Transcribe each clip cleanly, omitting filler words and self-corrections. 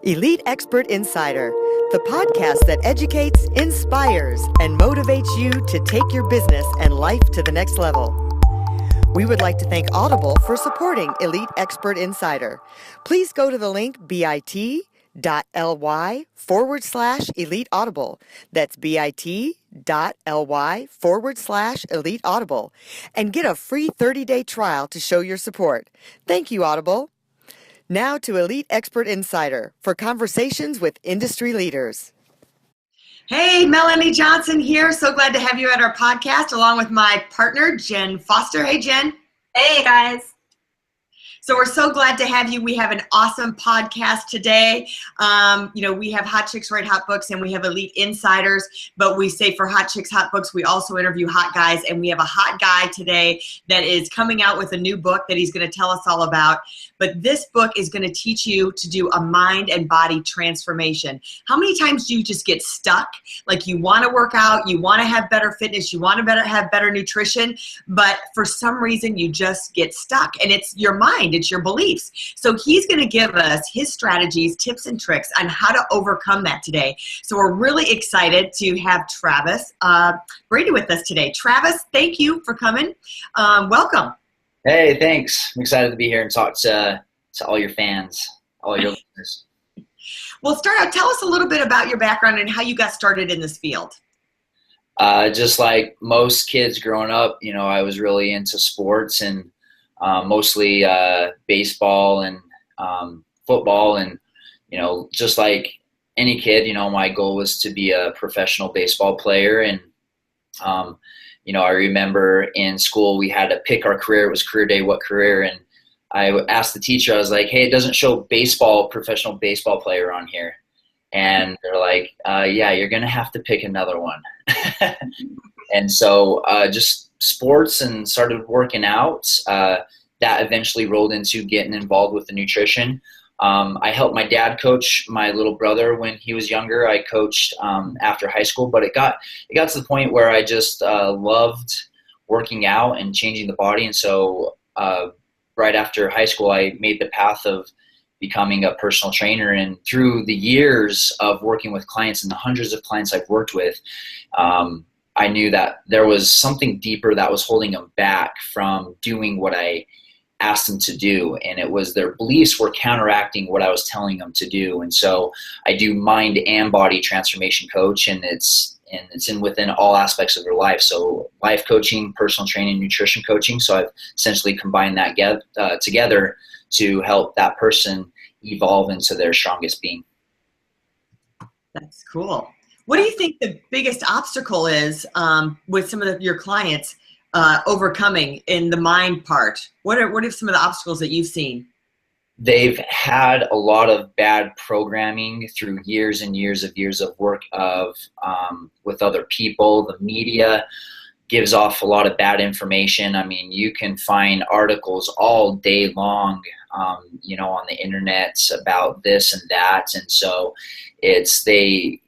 Elite Expert Insider, the podcast that educates, inspires, and motivates you to take your business and life to the next level. We would like to thank Audible for supporting Elite Expert Insider. Please go to the link bit.ly/Elite Audible. That's bit.ly/Elite Audible and get a free 30-day trial to show your support. Thank you, Audible. Now to Elite Expert Insider for conversations with industry leaders. Hey, Melanie Johnson here. So glad to have you at our podcast along with my partner, Jen Foster. Hey, Jen. Hey, guys. So we're so glad to have you. We have an awesome podcast today. We have Hot Chicks Write Hot Books and we have Elite Insiders, but we say for Hot Chicks Hot Books, we also interview hot guys, and we have a hot guy today that is coming out with a new book that he's going to tell us all about. But this book is going to teach you to do a mind and body transformation. How many times do you just get stuck? Like you want to work out, you want to have better fitness, you want to have better nutrition, but for some reason you just get stuck, and it's your mind. It's your beliefs. So he's going to give us his strategies, tips, and tricks on how to overcome that today. So we're really excited to have Travis Brady with us today. Travis, thank you for coming. Welcome. Hey, thanks. I'm excited to be here and talk to all your fans, all your listeners. Well, start out. Tell us a little bit about your background and how you got started in this field. Just like most kids growing up, I was really into sports and mostly baseball and football, and just like any kid, my goal was to be a professional baseball player. And I remember in school we had to pick our career. It was career day, what career? And I asked the teacher, I was like, hey, it doesn't show professional baseball player on here. And they're like, yeah, you're going to have to pick another one. And so just sports, and started working out. That eventually rolled into getting involved with the nutrition. I helped my dad coach my little brother when he was younger. I coached after high school, but it got to the point where I just loved working out and changing the body. And so right after high school, I made the path of becoming a personal trainer. And through the years of working with clients and the hundreds of clients I've worked with, I knew that there was something deeper that was holding them back from doing what I asked them to do. And it was their beliefs were counteracting what I was telling them to do. And so I do mind and body transformation coach, and it's within all aspects of their life. So life coaching, personal training, nutrition coaching. So I've essentially combined that together to help that person evolve into their strongest being. That's cool. What do you think the biggest obstacle is with some of your clients overcoming in the mind part? What are some of the obstacles that you've seen? They've had a lot of bad programming through years and years of work with other people. The media gives off a lot of bad information. I mean, you can find articles all day long, on the internet about this and that. And so they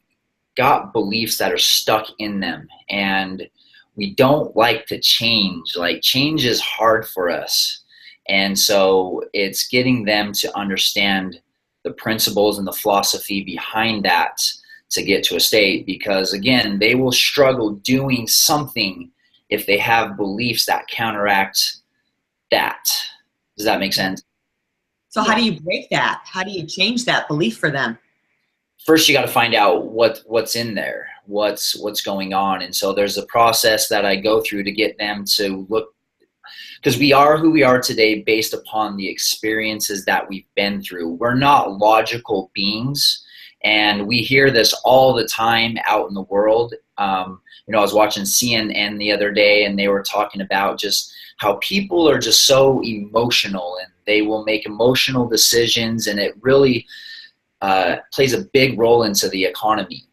got beliefs that are stuck in them, and we don't like to change. Like, change is hard for us. And so it's getting them to understand the principles and the philosophy behind that to get to a state, because again, they will struggle doing something if they have beliefs that counteract that. Does that make sense? So how do you break that? How do you change that belief for them? First, you got to find out what's in there, what's going on. And so there's a process that I go through to get them to look, because we are who we are today based upon the experiences that we've been through. We're not logical beings, and we hear this all the time out in the world. I was watching CNN the other day, and they were talking about just how people are just so emotional, and they will make emotional decisions, and it really plays a big role into the economy.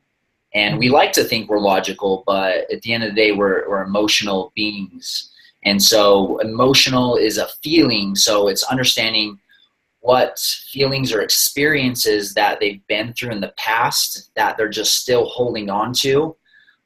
And we like to think we're logical, but at the end of the day, we're emotional beings. And so emotional is a feeling. So it's understanding what feelings or experiences that they've been through in the past that they're just still holding on to.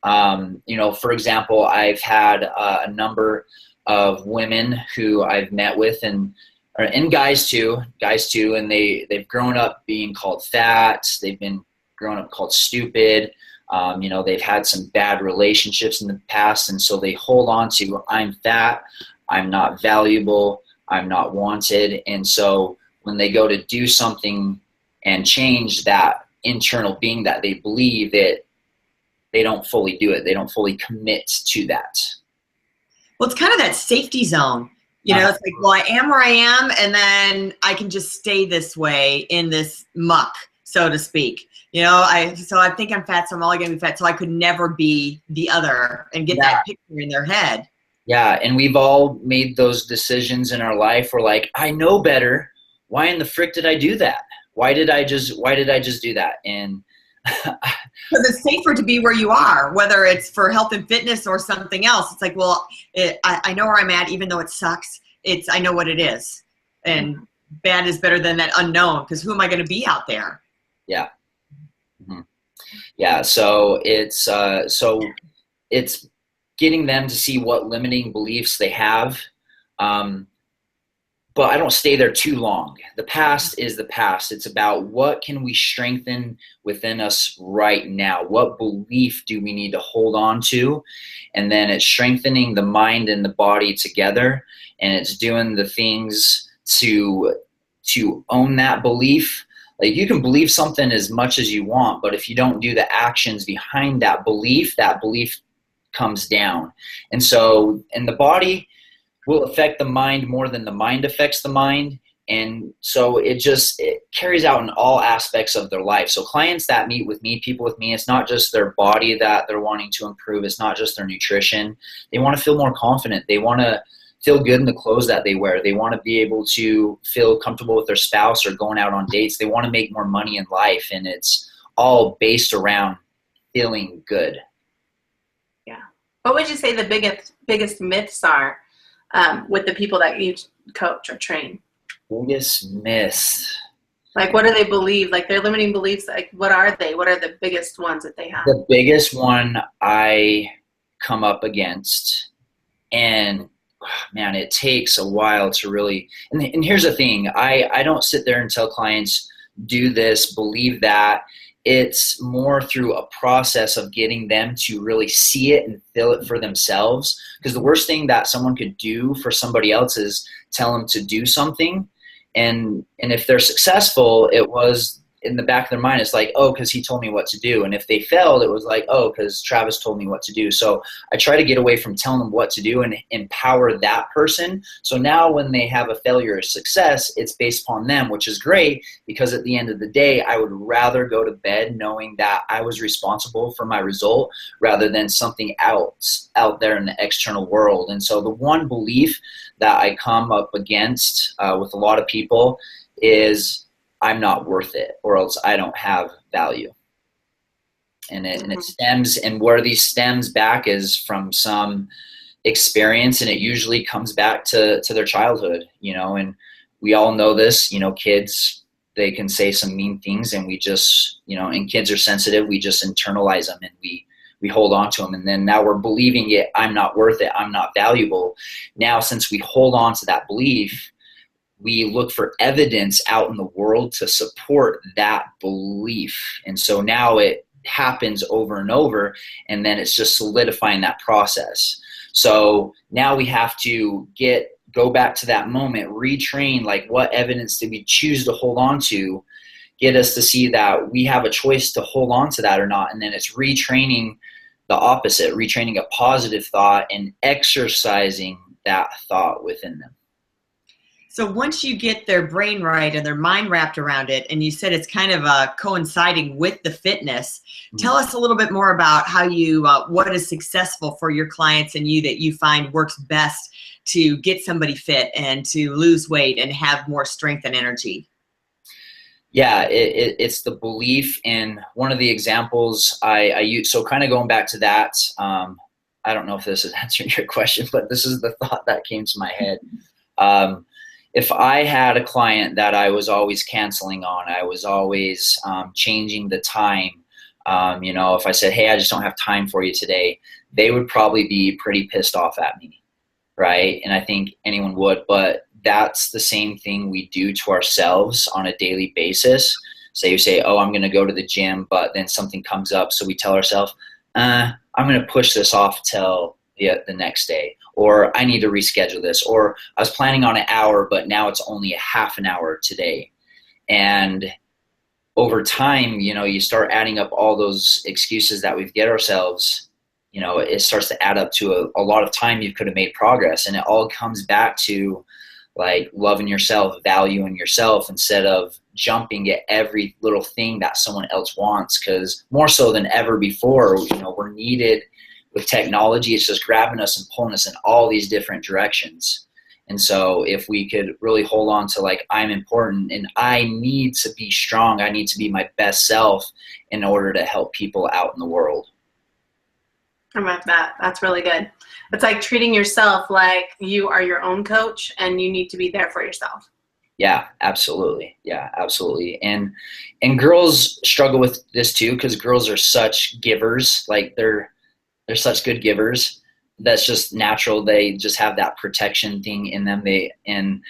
For example, I've had a number of women who I've met with, and and guys too, and they've grown up being called fat. They've been grown up called stupid. They've had some bad relationships in the past, and so they hold on to, I'm fat, I'm not valuable, I'm not wanted. And so when they go to do something and change that internal being that they believe, that they don't fully do it. They don't fully commit to that. Well, it's kind of that safety zone. It's like, well, I am where I am, and then I can just stay this way in this muck, so to speak. I think I'm fat, so I'm only going to be fat, so I could never be the other, and get that picture in their head. Yeah, and we've all made those decisions in our life. We're like, I know better. Why in the frick did I do that? Why did I just do that? And because it's safer to be where you are, whether it's for health and fitness or something else. It's like, well, I know where I'm at, even though it sucks. I know what it is, and bad is better than that unknown. Because who am I going to be out there? Yeah. Mm-hmm. Yeah. So it's getting them to see what limiting beliefs they have. But I don't stay there too long. The past is the past. It's about what can we strengthen within us right now? What belief do we need to hold on to? And then it's strengthening the mind and the body together. And it's doing the things to own that belief. Like, you can believe something as much as you want, but if you don't do the actions behind that belief comes down. And so in the body will affect the mind more than the mind affects the mind. And so it carries out in all aspects of their life. So clients that meet with me, people with me, it's not just their body that they're wanting to improve. It's not just their nutrition. They want to feel more confident. They want to feel good in the clothes that they wear. They want to be able to feel comfortable with their spouse or going out on dates. They want to make more money in life. And it's all based around feeling good. Yeah. What would you say the biggest myths are with the people that you coach or train? Biggest myths. Like, what do they believe? Like, their limiting beliefs, like, what are they? What are the biggest ones that they have? The biggest one I come up against, and man, it takes a while to really, and here's the thing, I don't sit there and tell clients, do this, believe that. It's more through a process of getting them to really see it and feel it for themselves. Because the worst thing that someone could do for somebody else is tell them to do something. And if they're successful, it was in the back of their mind, it's like, oh, because he told me what to do. And if they failed, it was like, oh, because Travis told me what to do. So I try to get away from telling them what to do and empower that person. So now when they have a failure or success, it's based upon them, which is great, because at the end of the day, I would rather go to bed knowing that I was responsible for my result rather than something out there in the external world. And so the one belief that I come up against with a lot of people is, I'm not worth it, or else I don't have value. And it stems, and where these stems back is from some experience, and it usually comes back to their childhood, and we all know this, kids, they can say some mean things, and we just, and kids are sensitive, we just internalize them, and we hold on to them. And then now we're believing it, I'm not worth it, I'm not valuable. Now, since we hold on to that belief, we look for evidence out in the world to support that belief. And so now it happens over and over, and then it's just solidifying that process. So now we have to go back to that moment, retrain, like, what evidence did we choose to hold on to, get us to see that we have a choice to hold on to that or not. And then it's retraining the opposite, retraining a positive thought and exercising that thought within them. So once you get their brain right and their mind wrapped around it, and you said it's kind of coinciding with the fitness, tell us a little bit more about how you, what is successful for your clients and you that you find works best to get somebody fit and to lose weight and have more strength and energy. Yeah, it's the belief. And one of the examples I use, so kind of going back to that, I don't know if this is answering your question, but this is the thought that came to my head. If I had a client that I was always canceling on, I was always changing the time, if I said, hey, I just don't have time for you today, they would probably be pretty pissed off at me, right? And I think anyone would. But that's the same thing we do to ourselves on a daily basis. Say you say, oh, I'm going to go to the gym, but then something comes up. So we tell ourselves, I'm going to push this off till the next day, or I need to reschedule this, or I was planning on an hour, but now it's only a half an hour today. And over time, you start adding up all those excuses that we've get ourselves, it starts to add up to a lot of time you could have made progress. And it all comes back to like loving yourself, valuing yourself, instead of jumping at every little thing that someone else wants. Because more so than ever before, we're needed with technology. It's just grabbing us and pulling us in all these different directions. And so if we could really hold on to like, I'm important and I need to be strong, I need to be my best self in order to help people out in the world. I love that. That's really good. It's like treating yourself like you are your own coach and you need to be there for yourself. Yeah, absolutely. Yeah, absolutely. And girls struggle with this too, because girls are such givers. Like they're such good givers. That's just natural. They just have that protection thing in them. And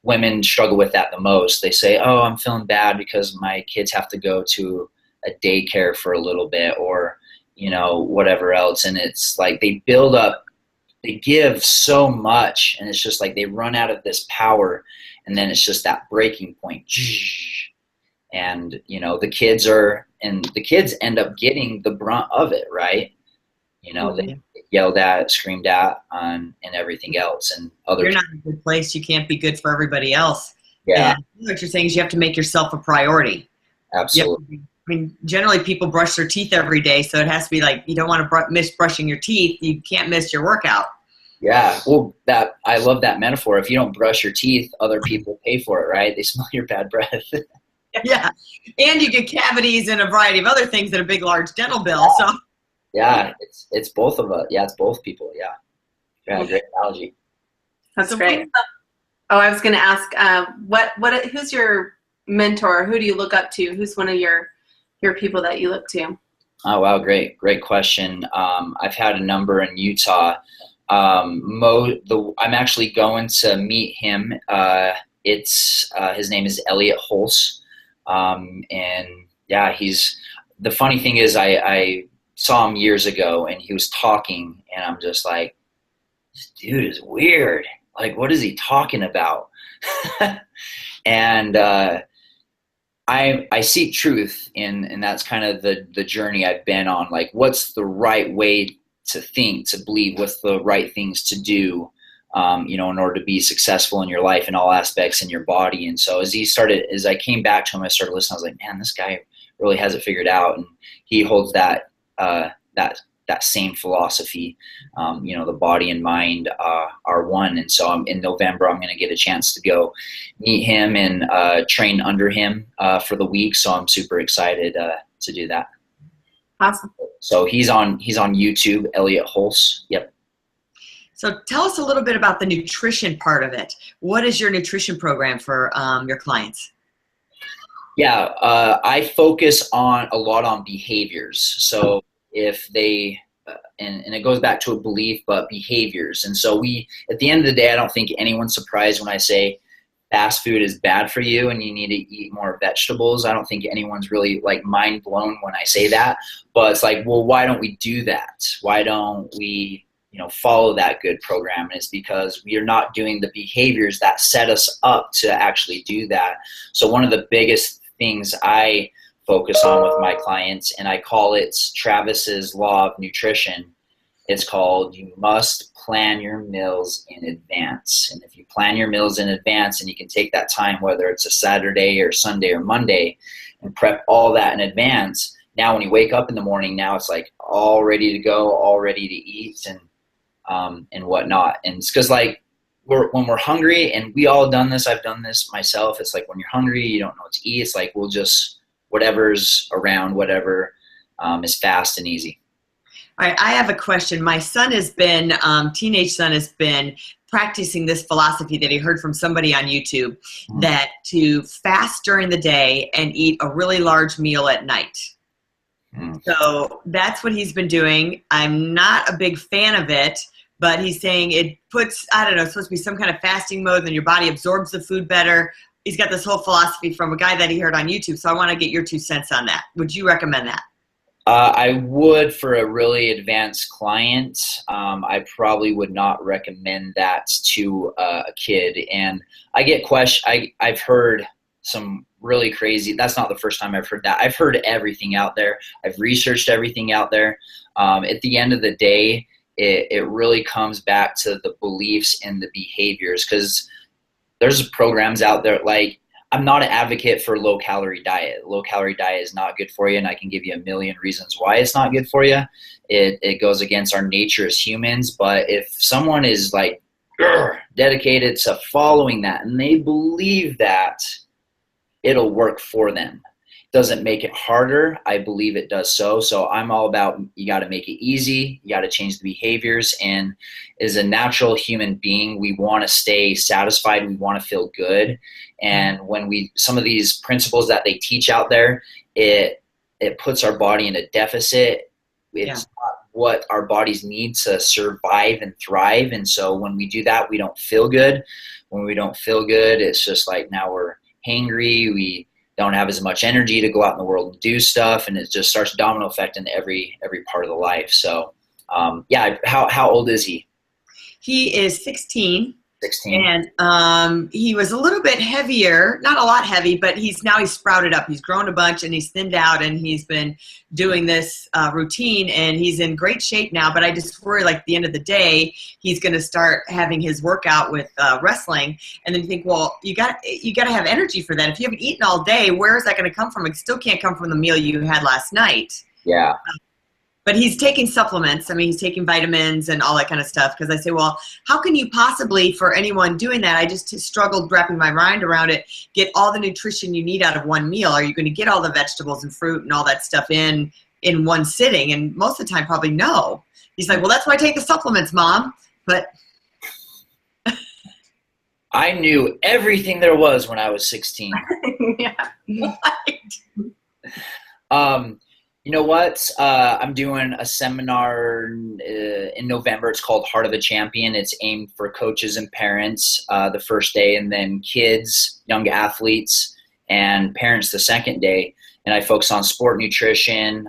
women struggle with that the most. They say, oh, I'm feeling bad because my kids have to go to a daycare for a little bit, or whatever else. And it's like they build up, they give so much, and it's just like they run out of this power, and then it's just that breaking point. And the kids end up getting the brunt of it, right? They get yelled at, screamed at, and everything else. And you're not in a good place. You can't be good for everybody else. Yeah. And what you're saying is you have to make yourself a priority. Absolutely. Generally people brush their teeth every day, so it has to be like, you don't want to miss brushing your teeth. You can't miss your workout. Yeah. Well, I love that metaphor. If you don't brush your teeth, other people pay for it, right? They smell your bad breath. Yeah. And you get cavities and a variety of other things that a big, large dental bill. Yeah. So yeah, it's both of us. Yeah, it's both people. Yeah. Yeah, great analogy. That's great. Oh, I was going to ask, who's your mentor? Who do you look up to? Who's one of your people that you look to? Oh, wow. Great question. I've had a number in Utah. I'm actually going to meet him. His name is Elliot Hulse. And yeah, the funny thing is I saw him years ago and he was talking and I'm just like, this dude is weird. Like, what is he talking about? And, I seek truth, and that's kind of the journey I've been on. Like, what's the right way to think, to believe? What's the right things to do, in order to be successful in your life in all aspects in your body? And so as I came back to him, I started listening. I was like, man, this guy really has it figured out, and he holds that same philosophy. The body and mind are one. And so in November, I'm going to get a chance to go meet him and train under him for the week. So I'm super excited to do that. Awesome. So he's on YouTube, Elliot Hulse. Yep. So tell us a little bit about the nutrition part of it. What is your nutrition program for your clients? Yeah, I focus a lot on behaviors. So if they, and it goes back to a belief, but behaviors. And so at the end of the day, I don't think anyone's surprised when I say fast food is bad for you and you need to eat more vegetables. I don't think anyone's really like mind blown when I say that, but it's like, well, why don't we do that? Why don't we, follow that good program? And it's because we are not doing the behaviors that set us up to actually do that. So one of the biggest things I focus on with my clients, and I call it Travis's law of nutrition. It's called, you must plan your meals in advance. And if you plan your meals in advance and you can take that time, whether it's a Saturday or Sunday or Monday, and prep all that in advance, now when you wake up in the morning, now it's like all ready to go, all ready to eat and whatnot. And it's because like when we're hungry, and we all done this, I've done this myself. It's like when you're hungry, you don't know what to eat. It's like, we'll just, whatever's around, whatever is fast and easy. All right, I have a question. My son has been, teenage son has been practicing this philosophy that he heard from somebody on YouTube, that to fast during the day and eat a really large meal at night. So that's what he's been doing. I'm not a big fan of it, but he's saying it puts, I don't know, it's supposed to be some kind of fasting mode, then your body absorbs the food better. He's got this whole philosophy from a guy that he heard on YouTube. So I want to get your 2 cents on that. Would you recommend that? I would for a really advanced client. I probably would not recommend that to a kid. And I get I've heard some really crazy, that's not the first time I've heard that. I've heard everything out there. I've researched everything out there. At the end of the day, it really comes back to the beliefs and the behaviors, because there's programs out there. Like, I'm not an advocate for low-calorie diet. Low-calorie diet is not good for you, and I can give you a million reasons why it's not good for you. It goes against our nature as humans. But if someone is like dedicated to following that and they believe that, it'll work for them. Doesn't make it harder. I believe it does so. So I'm all about, you got to make it easy. You got to change the behaviors. And as a natural human being, we want to stay satisfied. We want to feel good. And when some of these principles that they teach out there, it puts our body in a deficit. It's not what our bodies need to survive and thrive. And so when we do that, we don't feel good. When we don't feel good, it's just like, now we're hangry. We don't have as much energy to go out in the world and do stuff, and it just starts domino effect in every part of the life. So how old is he? He is 16. 16. And he was a little bit heavier, not a lot heavy, but he's sprouted up. He's grown a bunch and he's thinned out, and he's been doing this routine, and he's in great shape now. But I just worry, like, at the end of the day, he's going to start having his workout with wrestling, and then you think, well, you got to have energy for that. If you haven't eaten all day, where is that going to come from? It still can't come from the meal you had last night. Yeah. But he's taking supplements. I mean, he's taking vitamins and all that kind of stuff. Because I say, well, how can you possibly, for anyone doing that, I just struggled wrapping my mind around it, get all the nutrition you need out of one meal? Are you going to get all the vegetables and fruit and all that stuff in one sitting? And most of the time, probably no. He's like, well, that's why I take the supplements, Mom. But I knew everything there was when I was 16. Yeah. You know what? I'm doing a seminar in November. It's called Heart of a Champion. It's aimed for coaches and parents the first day, and then kids, young athletes, and parents the second day. And I focus on sport nutrition,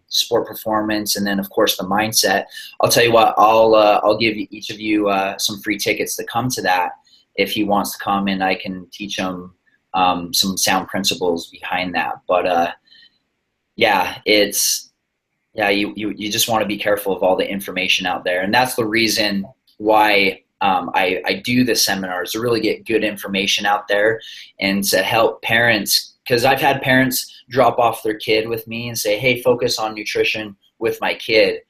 sport performance, and then, of course, the mindset. I'll tell you what, I'll give each of you some free tickets to come to that if he wants to come, and I can teach him some sound principles behind that. But you just want to be careful of all the information out there. And that's the reason why I do the seminars, to really get good information out there and to help parents. Because I've had parents drop off their kid with me and say, hey, focus on nutrition with my kid.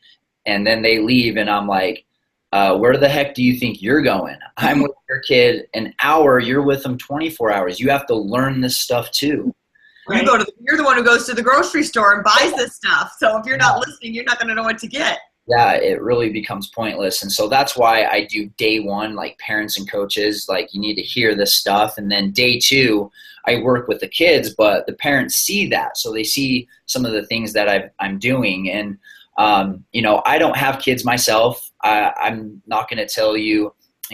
And then they leave, and I'm like, where the heck do you think you're going? I'm with your kid an hour. You're with them 24 hours. You have to learn this stuff too. Right. You're the one who goes to the grocery store and buys this stuff. So if you're not listening, you're not going to know what to get. Yeah, it really becomes pointless. And so that's why I do day one, like parents and coaches, like, you need to hear this stuff. And then day two, I work with the kids, but the parents see that. So they see some of the things that I'm doing. And, I don't have kids myself. I'm not going to tell you,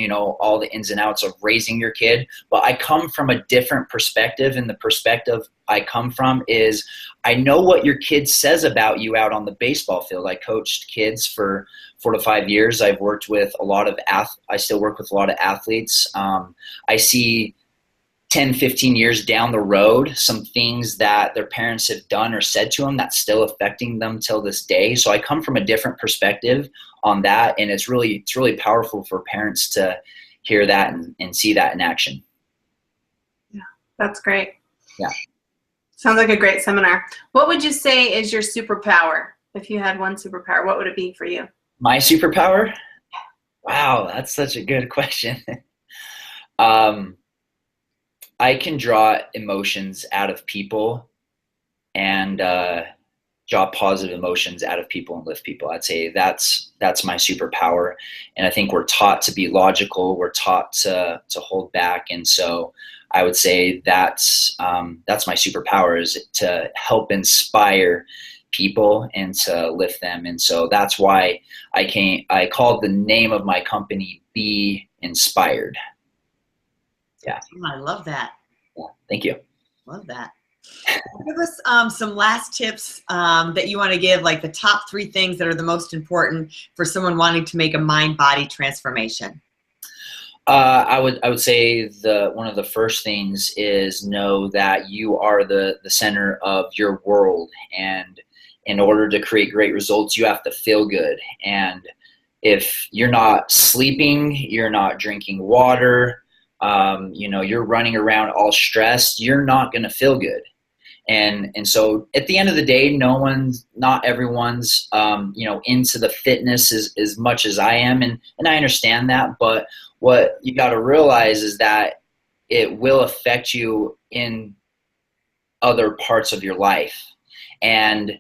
all the ins and outs of raising your kid, but I come from a different perspective. And the perspective I come from is, I know what your kid says about you out on the baseball field. I coached kids for 4 to 5 years. I've worked with I still work with a lot of athletes. I see 10, 15 years down the road, some things that their parents have done or said to them that's still affecting them till this day. So I come from a different perspective on that. And it's really powerful for parents to hear that and see that in action. Yeah, that's great. Yeah. Sounds like a great seminar. What would you say is your superpower? If you had one superpower, what would it be for you? My superpower? Wow, that's such a good question. I can draw emotions out of people and draw positive emotions out of people and lift people. I'd say that's my superpower. And I think we're taught to be logical. We're taught to hold back. And so I would say that's my superpower, is to help inspire people and to lift them. And so that's why I called the name of my company Be Inspired. Yeah. I love that. Yeah, thank you. Love that. Give us some last tips that you want to give, like the top 3 things that are the most important for someone wanting to make a mind-body transformation. I would say one of the first things is know that you are the center of your world, and in order to create great results, you have to feel good. And if you're not sleeping, you're not drinking water, you're running around all stressed, you're not going to feel good. And so at the end of the day, not everyone's, into the fitness as much as I am. And I understand that, but what you got to realize is that it will affect you in other parts of your life. And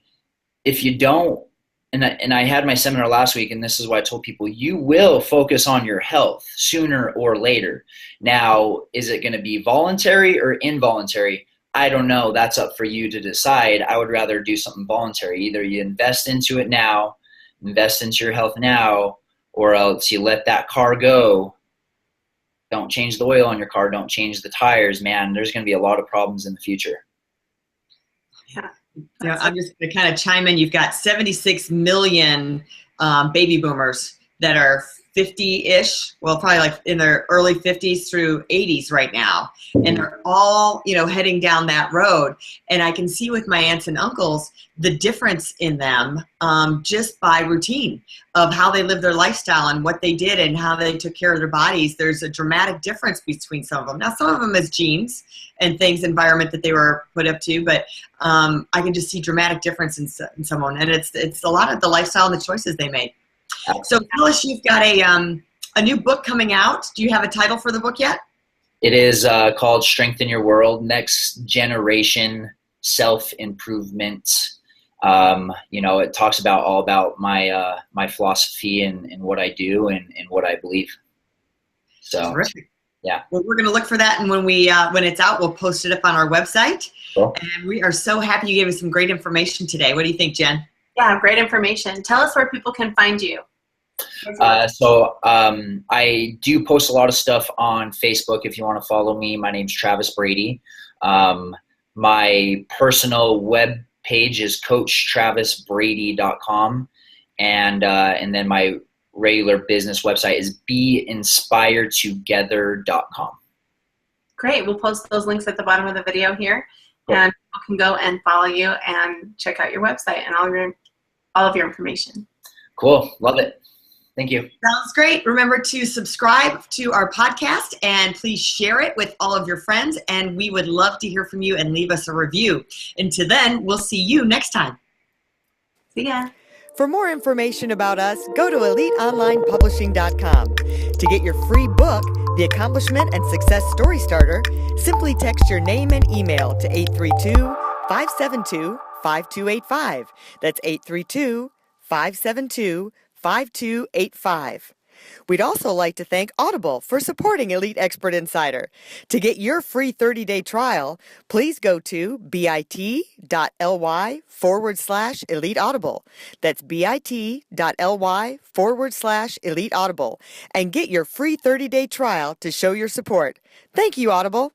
if you don't, and I had my seminar last week, and this is why I told people, you will focus on your health sooner or later. Now, is it going to be voluntary or involuntary? I don't know. That's up for you to decide. I would rather do something voluntary. Either you invest into it now, invest into your health now, or else you let that car go. Don't change the oil on your car. Don't change the tires, man. There's going to be a lot of problems in the future. Yeah. I'm just going to kind of chime in. You've got 76 million baby boomers that are 50-ish, well, probably like in their early 50s through 80s right now. And they're all, heading down that road. And I can see with my aunts and uncles the difference in them just by routine of how they lived their lifestyle and what they did and how they took care of their bodies. There's a dramatic difference between some of them. Now, some of them is genes and things, environment that they were put up to, but I can just see dramatic difference in someone. And it's a lot of the lifestyle and the choices they made. So tell us, you've got a new book coming out. Do you have a title for the book yet? It is called Strengthen Your World, Next Generation Self-Improvement. It talks about all about my philosophy and what I do and what I believe. So, terrific. Yeah. Well, we're going to look for that, and when it's out, we'll post it up on our website. Cool. And we are so happy you gave us some great information today. What do you think, Jen? Yeah, great information. Tell us where people can find you. I do post a lot of stuff on Facebook. If you want to follow me, my name's Travis Brady. My personal web page is coachtravisbrady.com. And then my regular business website is beinspiredtogether.com. Great. We'll post those links at the bottom of the video here. Cool. And people can go and follow you and check out your website and all of your information. Cool. Love it. Thank you. Sounds great. Remember to subscribe to our podcast and please share it with all of your friends. And we would love to hear from you and leave us a review. Until then, we'll see you next time. See ya. For more information about us, go to EliteOnlinePublishing.com. To get your free book, The Accomplishment and Success Story Starter, simply text your name and email to 832-572-5285. That's 832-572-5285. We'd also like to thank Audible for supporting Elite Expert Insider. To get your free 30-day trial, please go to bit.ly/Elite Audible. That's bit.ly/Elite Audible and get your free 30-day trial to show your support. Thank you, Audible.